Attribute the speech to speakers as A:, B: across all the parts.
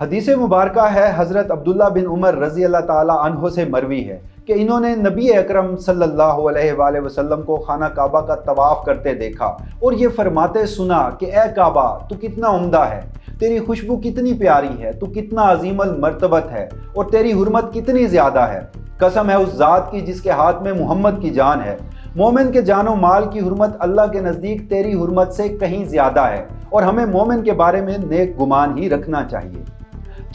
A: حدیث مبارکہ ہے، حضرت عبداللہ بن عمر رضی اللہ تعالیٰ عنہ سے مروی ہے کہ انہوں نے نبی اکرم صلی اللہ علیہ وآلہ وسلم کو خانہ کعبہ کا طواف کرتے دیکھا اور یہ فرماتے سنا کہ اے کعبہ تو کتنا عمدہ ہے، تیری خوشبو کتنی پیاری ہے، تو کتنا عظیم المرتبت ہے اور تیری حرمت کتنی زیادہ ہے۔ قسم ہے اس ذات کی جس کے ہاتھ میں محمد کی جان ہے، مومن کے جان و مال کی حرمت اللہ کے نزدیک تیری حرمت سے کہیں زیادہ ہے اور ہمیں مومن کے بارے میں نیک گمان ہی رکھنا چاہیے۔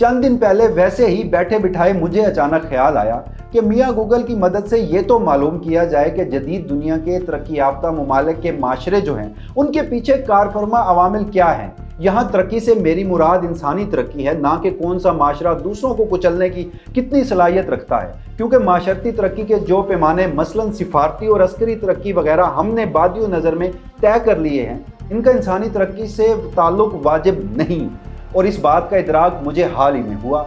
A: چند دن پہلے ویسے ہی بیٹھے بٹھائے مجھے اچانک خیال آیا کہ میاں گوگل کی مدد سے یہ تو معلوم کیا جائے کہ جدید دنیا کے ترقی یافتہ ممالک کے معاشرے جو ہیں ان کے پیچھے کارفرما عوامل کیا ہیں۔ یہاں ترقی سے میری مراد انسانی ترقی ہے، نہ کہ کون سا معاشرہ دوسروں کو کچلنے کی کتنی صلاحیت رکھتا ہے، کیونکہ معاشرتی ترقی کے جو پیمانے مثلاً سفارتی اور عسکری ترقی وغیرہ ہم نے بادی نظر میں طے کر لیے ہیں، ان کا انسانی ترقی سے تعلق واجب نہیں، اور اس بات کا ادراک مجھے حال ہی میں ہوا۔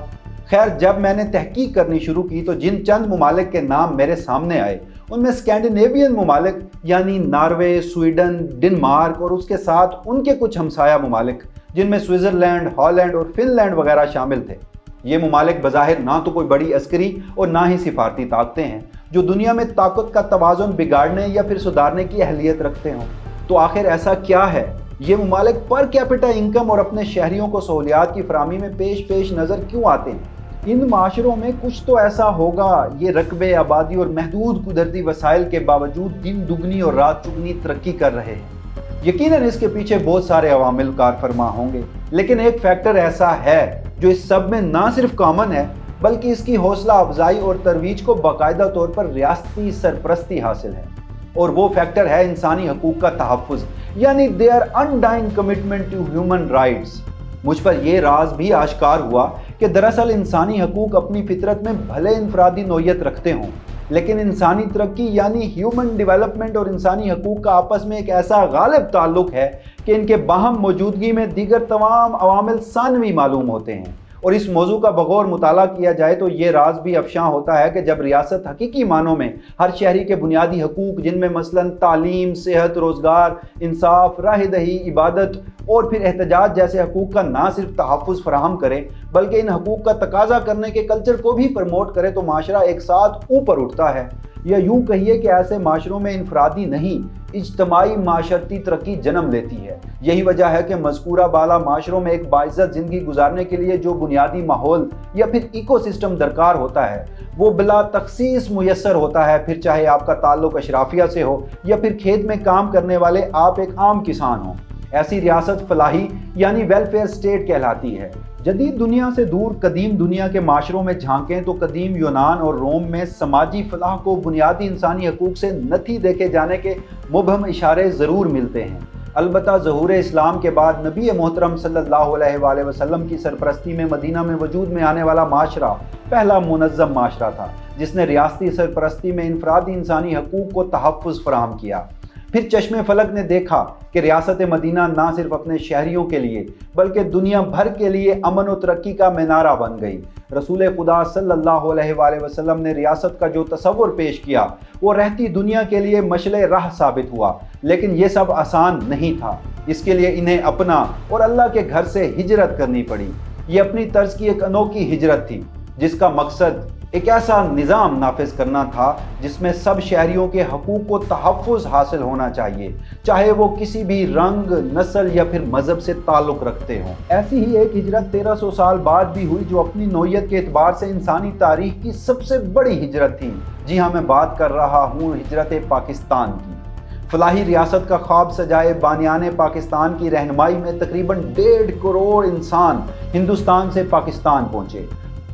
A: خیر، جب میں نے تحقیق کرنی شروع کی تو جن چند ممالک کے نام میرے سامنے آئے ان میں اسکینڈینیوین ممالک یعنی ناروے، سویڈن، ڈنمارک اور اس کے ساتھ ان کے کچھ ہمسایہ ممالک جن میں سوئٹزرلینڈ، ہالینڈ اور فن لینڈ وغیرہ شامل تھے۔ یہ ممالک بظاہر نہ تو کوئی بڑی عسکری اور نہ ہی سفارتی طاقتیں ہیں جو دنیا میں طاقت کا توازن بگاڑنے یا پھر سدھارنے کی اہلیت رکھتے ہوں۔ تو آخر ایسا کیا ہے؟ یہ ممالک پر کیپٹا انکم اور اپنے شہریوں کو سہولیات کی فراہمی میں پیش نظر کیوں آتے ہیں؟ ان معاشروں میں کچھ تو ایسا ہوگا۔ یہ رقبے، آبادی اور محدود قدرتی وسائل کے باوجود دن دگنی اور رات چگنی ترقی کر رہے ہیں۔ یقیناً اس کے پیچھے بہت سارے عوامل کار فرما ہوں گے، لیکن ایک فیکٹر ایسا ہے جو اس سب میں نہ صرف کامن ہے بلکہ اس کی حوصلہ افزائی اور ترویج کو باقاعدہ طور پر ریاستی سرپرستی حاصل ہے، اور وہ فیکٹر ہے انسانی حقوق کا تحفظ، یعنی their undying commitment to human rights۔ مجھ پر یہ راز بھی آشکار ہوا کہ دراصل انسانی حقوق اپنی فطرت میں بھلے انفرادی نوعیت رکھتے ہوں، لیکن انسانی ترقی یعنی ہیومن ڈیولپمنٹ اور انسانی حقوق کا آپس میں ایک ایسا غالب تعلق ہے کہ ان کے باہم موجودگی میں دیگر تمام عوامل ثانوی معلوم ہوتے ہیں۔ اور اس موضوع کا بغور مطالعہ کیا جائے تو یہ راز بھی افشاں ہوتا ہے کہ جب ریاست حقیقی معنوں میں ہر شہری کے بنیادی حقوق جن میں مثلاً تعلیم، صحت، روزگار، انصاف، راہ دہی، عبادت اور پھر احتجاج جیسے حقوق کا نہ صرف تحفظ فراہم کرے بلکہ ان حقوق کا تقاضا کرنے کے کلچر کو بھی پروموٹ کرے تو معاشرہ ایک ساتھ اوپر اٹھتا ہے، یا یوں کہیے کہ ایسے معاشروں میں انفرادی نہیں اجتماعی معاشرتی ترقی جنم لیتی ہے۔ یہی وجہ ہے کہ مذکورہ بالا معاشروں میں ایک باعزت زندگی گزارنے کے لیے جو بنیادی ماحول یا پھر ایکو سسٹم درکار ہوتا ہے وہ بلا تخصیص میسر ہوتا ہے، پھر چاہے آپ کا تعلق اشرافیہ سے ہو یا پھر کھیت میں کام کرنے والے آپ ایک عام کسان ہوں۔ ایسی ریاست فلاحی یعنی ویلفیئر سٹیٹ کہلاتی ہے۔ جدید دنیا سے دور قدیم دنیا کے معاشروں میں جھانکیں تو قدیم یونان اور روم میں سماجی فلاح کو بنیادی انسانی حقوق سے نتھی دیکھے جانے کے مبہم اشارے ضرور ملتے ہیں۔ البتہ ظہور اسلام کے بعد نبی محترم صلی اللہ علیہ وآلہ وسلم کی سرپرستی میں مدینہ میں وجود میں آنے والا معاشرہ پہلا منظم معاشرہ تھا جس نے ریاستی سرپرستی میں انفرادی انسانی حقوق کو تحفظ فراہم کیا۔ پھر چشم فلک نے دیکھا کہ ریاست مدینہ نہ صرف اپنے شہریوں کے لیے بلکہ دنیا بھر کے لیے امن و ترقی کا مینارہ بن گئی۔ رسول خدا صلی اللہ علیہ وآلہ وسلم نے ریاست کا جو تصور پیش کیا وہ رہتی دنیا کے لیے مشعل راہ ثابت ہوا، لیکن یہ سب آسان نہیں تھا۔ اس کے لیے انہیں اپنا اور اللہ کے گھر سے ہجرت کرنی پڑی۔ یہ اپنی طرز کی ایک انوکھی ہجرت تھی جس کا مقصد ایک ایسا نظام نافذ کرنا تھا جس میں سب شہریوں کے حقوق کو تحفظ حاصل ہونا چاہیے، چاہے وہ کسی بھی رنگ، نسل یا پھر مذہب سے تعلق رکھتے ہوں۔ ایسی ہی ایک ہجرت 1300 سال بعد بھی ہوئی جو اپنی نوعیت کے اعتبار سے انسانی تاریخ کی سب سے بڑی ہجرت تھی۔ جی ہاں، میں بات کر رہا ہوں ہجرت پاکستان کی۔ فلاحی ریاست کا خواب سجائے بانیان پاکستان کی رہنمائی میں تقریباً 1.5 کروڑ انسان ہندوستان سے پاکستان پہنچے۔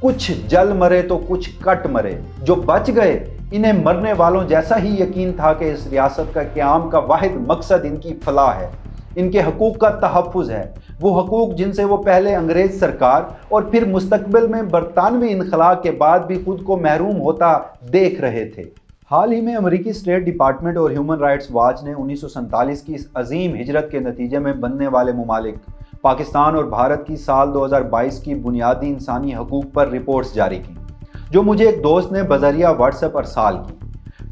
A: کچھ جل مرے تو کچھ کٹ مرے۔ جو بچ گئے انہیں مرنے والوں جیسا ہی یقین تھا کہ اس ریاست کا قیام کا واحد مقصد ان کی فلاح ہے، ان کے حقوق کا تحفظ ہے، وہ حقوق جن سے وہ پہلے انگریز سرکار اور پھر مستقبل میں برطانوی انخلا کے بعد بھی خود کو محروم ہوتا دیکھ رہے تھے۔ حال ہی میں امریکی اسٹیٹ ڈپارٹمنٹ اور ہیومن رائٹس واچ نے 1947 کی اس عظیم ہجرت کے نتیجے میں بننے والے ممالک پاکستان اور بھارت کی سال 2022 کی بنیادی انسانی حقوق پر رپورٹس جاری کی، جو مجھے ایک دوست نے بذریعہ واٹس ایپ ارسال کی۔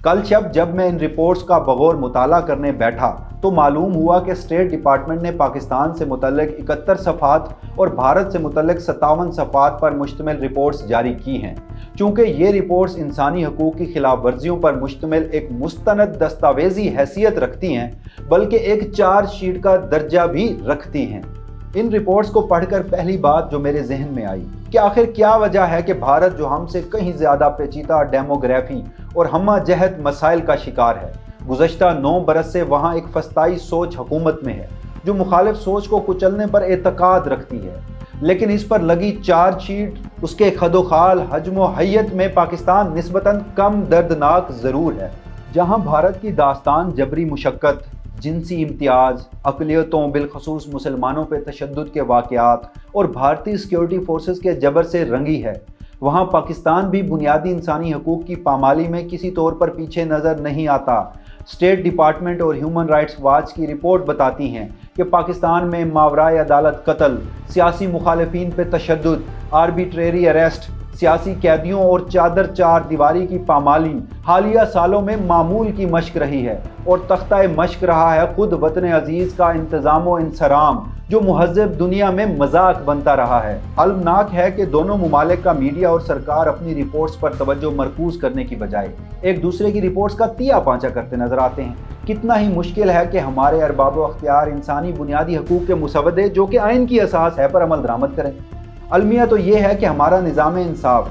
A: کل شب جب میں ان رپورٹس کا بغور مطالعہ کرنے بیٹھا تو معلوم ہوا کہ اسٹیٹ ڈپارٹمنٹ نے پاکستان سے متعلق 71 صفحات اور بھارت سے متعلق 57 صفحات پر مشتمل رپورٹس جاری کی ہیں۔ چونکہ یہ رپورٹس انسانی حقوق کی خلاف ورزیوں پر مشتمل ایک مستند دستاویزی حیثیت رکھتی ہیں، بلکہ ایک چارج شیٹ کا درجہ بھی رکھتی ہیں۔ ان رپورٹس کو پڑھ کر پہلی بات جو میرے ذہن میں آئی کہ آخر کیا وجہ ہے کہ بھارت جو ہم سے کہیں زیادہ پیچیدہ ڈیموگرافی اور ہمہ جہت مسائل کا شکار ہے، گزشتہ 9 برس سے وہاں ایک فسطائی سوچ حکومت میں ہے جو مخالف سوچ کو کچلنے پر اعتقاد رکھتی ہے، لیکن اس پر لگی چارج شیٹ، اس کے خد و خال، حجم و حیت میں پاکستان نسبتاً کم دردناک ضرور ہے۔ جہاں بھارت کی داستان جبری مشقت، جنسی امتیاز، اقلیتوں بالخصوص مسلمانوں پہ تشدد کے واقعات اور بھارتی سیکیورٹی فورسز کے جبر سے رنگی ہے، وہاں پاکستان بھی بنیادی انسانی حقوق کی پامالی میں کسی طور پر پیچھے نظر نہیں آتا۔ اسٹیٹ ڈپارٹمنٹ اور ہیومن رائٹس واچ کی رپورٹ بتاتی ہیں کہ پاکستان میں ماورائے عدالت قتل، سیاسی مخالفین پہ تشدد، آربیٹریری اریسٹ، سیاسی قیدیوں اور چادر چار دیواری کی پامالی حالیہ سالوں میں معمول کی مشق رہی ہے، اور تختہ مشق رہا ہے خود وطن عزیز کا انتظام و انصرام، جو مہذب دنیا میں مذاق بنتا رہا ہے۔ المناک ہے کہ دونوں ممالک کا میڈیا اور سرکار اپنی رپورٹس پر توجہ مرکوز کرنے کی بجائے ایک دوسرے کی رپورٹس کا تیا پانچا کرتے نظر آتے ہیں۔ کتنا ہی مشکل ہے کہ ہمارے ارباب و اختیار انسانی بنیادی حقوق کے مسودے جو کہ آئین کی اساس ہے پر عمل درآمد کریں۔ المیہ تو یہ ہے کہ ہمارا نظام انصاف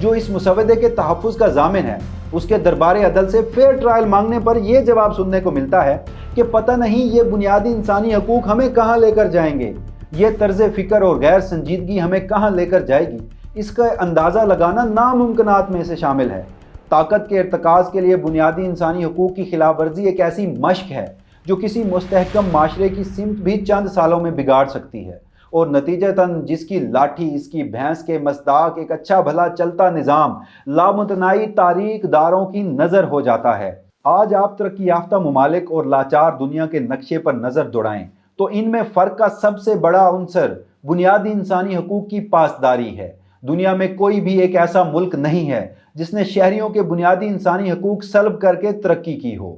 A: جو اس مسودے کے تحفظ کا ضامن ہے، اس کے دربار عدل سے فیئر ٹرائل مانگنے پر یہ جواب سننے کو ملتا ہے کہ پتہ نہیں یہ بنیادی انسانی حقوق ہمیں کہاں لے کر جائیں گے، یہ طرز فکر اور غیر سنجیدگی ہمیں کہاں لے کر جائے گی، اس کا اندازہ لگانا ناممکنات میں سے شامل ہے۔ طاقت کے ارتکاز کے لیے بنیادی انسانی حقوق کی خلاف ورزی ایک ایسی مشق ہے جو کسی مستحکم معاشرے کی سمت بھی چند سالوں میں بگاڑ سکتی ہے، اور نتیجتاً جس کی لاٹھی اس کی بھینس کے مصداق ایک اچھا بھلا چلتا نظام لامتناہی تاریخ داروں کی نظر ہو جاتا ہے۔ آج آپ ترقی یافتہ ممالک اور لاچار دنیا کے نقشے پر نظر دوڑائیں تو ان میں فرق کا سب سے بڑا عنصر بنیادی انسانی حقوق کی پاسداری ہے۔ دنیا میں کوئی بھی ایک ایسا ملک نہیں ہے جس نے شہریوں کے بنیادی انسانی حقوق سلب کر کے ترقی کی ہو۔